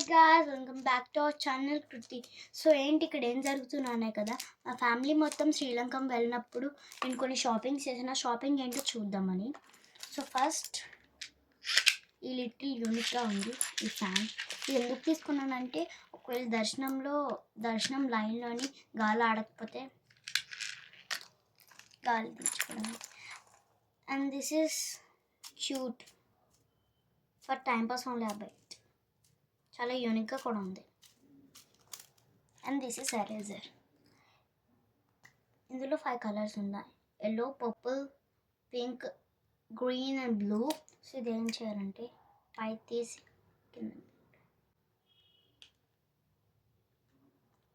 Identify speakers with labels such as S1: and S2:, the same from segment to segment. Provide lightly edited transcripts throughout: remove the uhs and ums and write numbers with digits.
S1: guys, welcome back to our channel Kruti. So ఏంటి ఇక్కడ ఏం జరుగుతున్నానే కదా, మా ఫ్యామిలీ మొత్తం శ్రీలంక వెళ్ళినప్పుడు నేను కొన్ని షాపింగ్ చేసిన. షాపింగ్ ఏంటో చూద్దామని. సో ఫస్ట్ ఈ లిటిల్ యూనిక్గా ఉంది ఈ ఫ్యాన్. ఇది ఎందుకు తీసుకున్నానంటే ఒకవేళ దర్శనం లైన్లోని గాలి ఆడకపోతే గాలి తీసుకోవడం. And this is cute for time pass only అబ్బాయి. చాలా యూనిక్గా కూడా ఉంది. And this is eraser. ఇందులో 5 కలర్స్ ఉన్నాయి: yellow, purple, pink, green and blue. So ఇది ఏం చేయాలంటే పై తీసి కింద.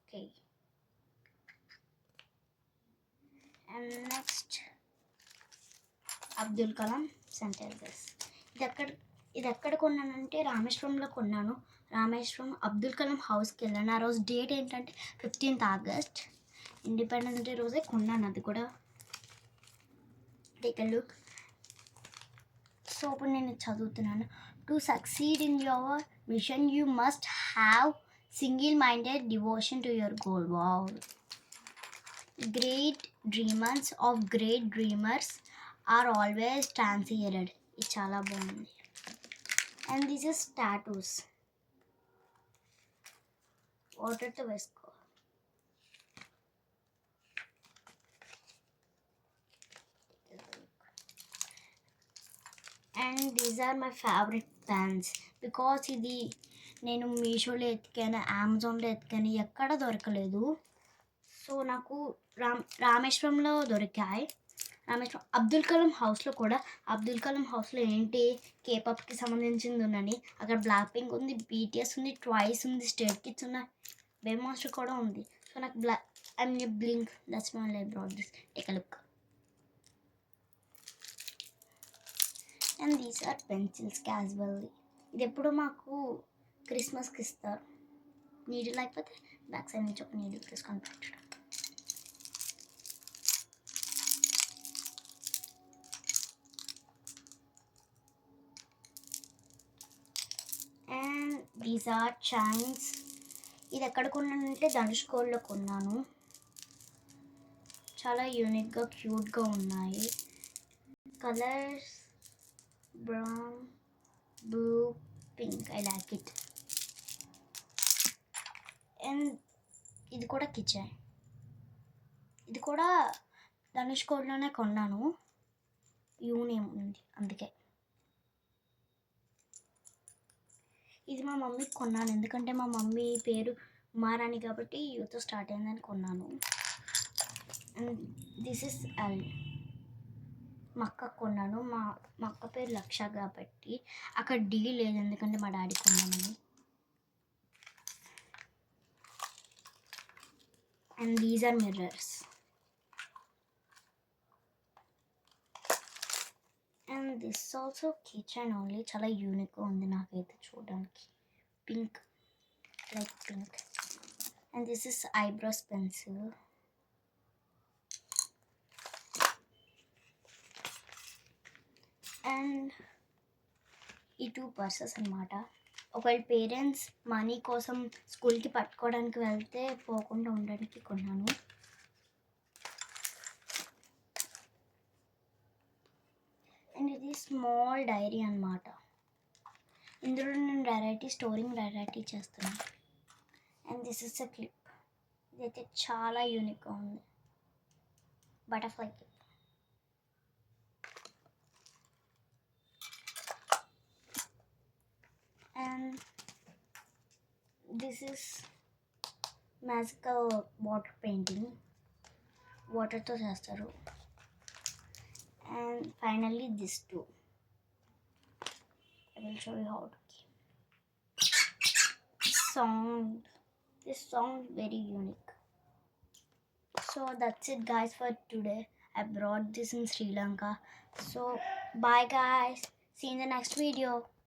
S1: Okay. And next Abdul Kalam sentences. ఇది ఎక్కడ కొన్నానంటే రామేశ్వరంలో కొన్నాను. రామేశ్వరం అబ్దుల్ కలాం హౌస్కి వెళ్ళాను. ఆ రోజు డేట్ ఏంటంటే 15th ఆగస్ట్, ఇండిపెండెన్స్ డే రోజే కొన్నాను. అది కూడా టేక్ ఎ లుక్. సో ఇప్పుడు నేను చదువుతున్నాను. To succeed in your mission you must have single minded devotion to your goal. Wow. Great dreamers of great dreamers are always transferred. ఇది చాలా బాగుంది. And this is tattoos. వాటర్తో వేసుకో. And these are my favourite pans because ఇది నేను మీషోలో ఎతికాను, అమెజాన్లో ఎతికాను, ఎక్కడ దొరకలేదు. సో నాకు రామేశ్వరంలో దొరికాయి. రామేశ్వరం అబ్దుల్ కలాం హౌస్లో కూడా. అబ్దుల్ కలాం హౌస్లో ఏంటి కేపాప్కి సంబంధించింది ఉందని. అక్కడ బ్లాక్ పింక్ ఉంది, బీటీఎస్ ఉంది, ట్వైస్ ఉంది, స్టేట్ కిడ్స్ ఉన్నాయి, బేబీ మాస్టర్ కూడా ఉంది. సో నాకు blink that's my life brought this. Take a look. And these are pencils casually. ఇది ఎప్పుడు మాకు క్రిస్మస్కి ఇస్తారు. నీడిల్ అయిపోతే బ్యాక్ సైడ్ నుంచి ఒక నీడిల్ తీసుకొని పెట్టడం. And these are chains. ఇది ఎక్కడ కొన్నానంటే ధనుష్కోడ్లో కొన్నాను. చాలా యూనిక్గా క్యూట్గా ఉన్నాయి. Colours brown, blue, pink. I like it. And ఇది కూడా కిచెన్. ఇది కూడా ధనుష్కోడ్లోనే కొన్నాను. యూనియం ఉంది అందుకే. ఇది మా మమ్మీకి కొన్నాను, ఎందుకంటే మా మమ్మీ పేరు ఉమారాణి కాబట్టి యూతో స్టార్ట్ అయిందని కొన్నాను. అండ్ దిస్ ఇస్ అల్. మా అక్కకు కొన్నాను. మా అక్క పేరు లక్ష కాబట్టి అక్కడ డీ లేదు, ఎందుకంటే మా డాడీ కొన్నామని. And these are mirrors. And this also kitchen only. చాలా యూనిక్గా ఉంది నాకైతే చూడడానికి. Pink, like pink. And this is eyebrows pencil. And ఈ 2 పర్సెస్ అన్నమాట. ఒకవేళ పేరెంట్స్ మనీ కోసం స్కూల్కి పట్టుకోవడానికి వెళ్తే పోకుండా ఉండడానికి కొన్నాను. అండ్ ఇది స్మాల్ డైరీ అన్నమాట. ఇందులో నేను స్టోరింగ్ వెరైటీ చేస్తున్నాను. And this is a clip. ఇదైతే చాలా యూనిక్గా ఉంది. Butterfly clip. And this is magical water painting. వాటర్తో చేస్తారు. And finally this too. I will show you how to keep. This sound very unique. So that's it guys for today. I brought this in Sri Lanka. So bye guys. See you in the next video.